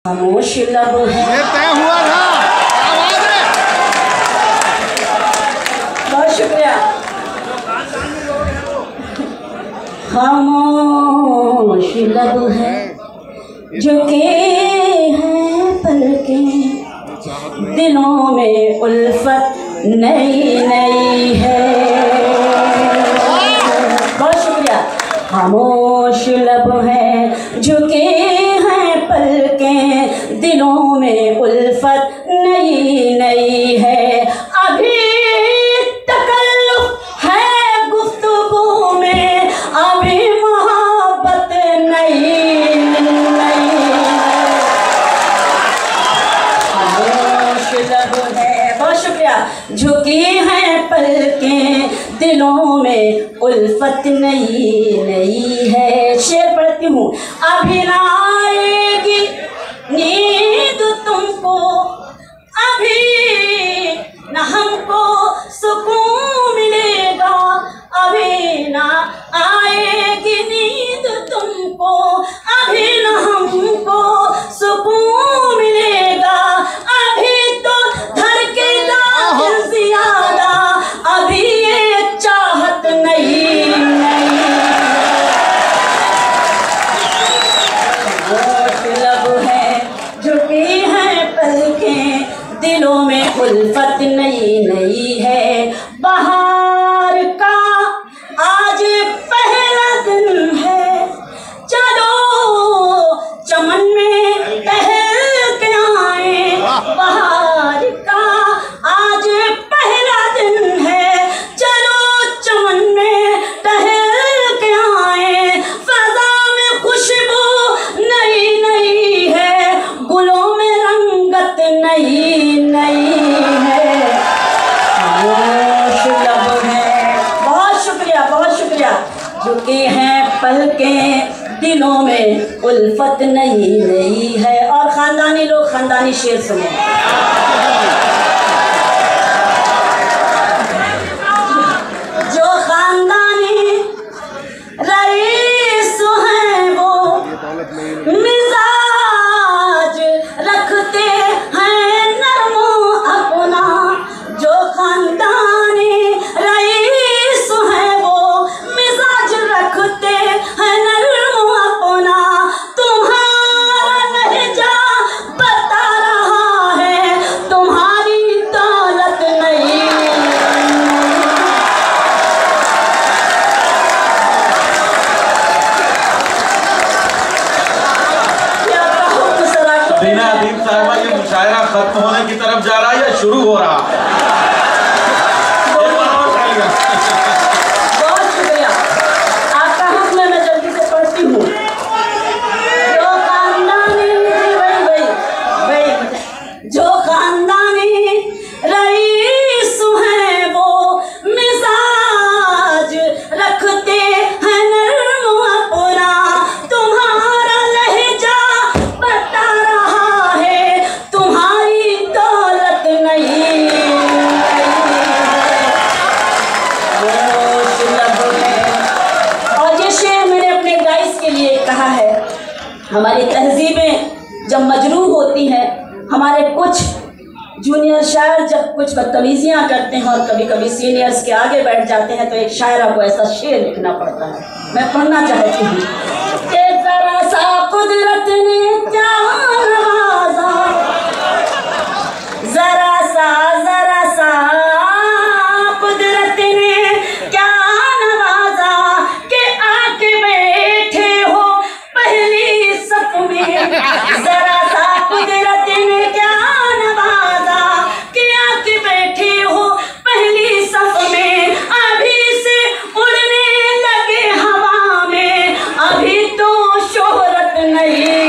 खामोश लब है, ये तय हुआ था। आवाज है। बहुत शुक्रिया। खामोश लब है, झुके हैं पलकें, दिलों में उल्फत नई नई है। बहुत शुक्रिया। खामोश लब है, झुके हैं पलकें, दिलों में उल्फत नई नई है। अभी तकल्लुफ है गुफ्तगू में, अभी मोहब्बत नई नई है। खामोश लब है, बहुत शुक्रिया। झुकी हैं पलकें, दिलों में उल्फत नई नई है। शेर पढ़ती हूँ। अभी ना आएगी नींद तुमको, अभी न हमको सुकून मिलेगा, अभी ना आएगी नींद तुमको, अभी न हमको सुकून मिलेगा, अभी तो धड़केगा दिल ज्यादा, अभी ये चाहत नहीं नहीं। लब है, झुकी हैं पलकें, दिलों में उल्फत नई नई है। बहार का आज पहला दिन है, चलो चमन में टहल के आए। बहार का आज पहला दिन है, चलो चमन में टहल के आए। फजा में खुशबू नई नई है, गुलों में रंगत नई नई है। खामोश लब है, बहुत शुक्रिया बहुत शुक्रिया। झुके हैं पलकें, दिलों में उल्फत नई नई है। और खानदानी लोग खानदानी शेर सुने। जो खानदानी रईस हैं वो मिजाज रखते हैं नरमो अपना, जो खानदानी रईस हैं वो मिजाज रखते हैं नरमो अपना। तुम्हारा लहजा बता रहा है, तुम्हारी दौलत नहीं। क्या कहूँ गुस्सा को। दीना अदीब साहिबा, ये मुशायरा खत्म होने की तरफ जा रहा है या शुरू हो रहा है? बहुत शुक्रिया। आपका हुक्म है, मैं जल्दी से पढ़ती हूँ। जो खानदानी जो खानदानी रईस हैं वो मिजाज रखते हैं नरम अपना। तुम्हारा लहजा बता रहा है, तुम्हारी दौलत नहीं। खामोश लब है। और ये शेर मैंने अपने गाइस के लिए कहा है। हमारी तहजीबें जब मजरूह होती हैं, हमारे कुछ जूनियर शायर जब कुछ बदतमीजियाँ करते हैं और कभी कभी सीनियर्स के आगे बैठ जाते हैं, तो एक शायरा को ऐसा शेर लिखना पड़ता है। मैं पढ़ना चाहती हूँ कि जरा सा कुदरत ने क्या नवाजा, जरा सा कुदरत ने क्या नवाजा, कि आके बैठे हो पहली सफ में। जरा सा कुदरत ने क्या नवाजा, कि आके बैठे हो पहली सफ में। अभी से उड़ने लगे हवा में, अभी तो शोहरत नहीं।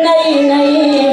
नई नई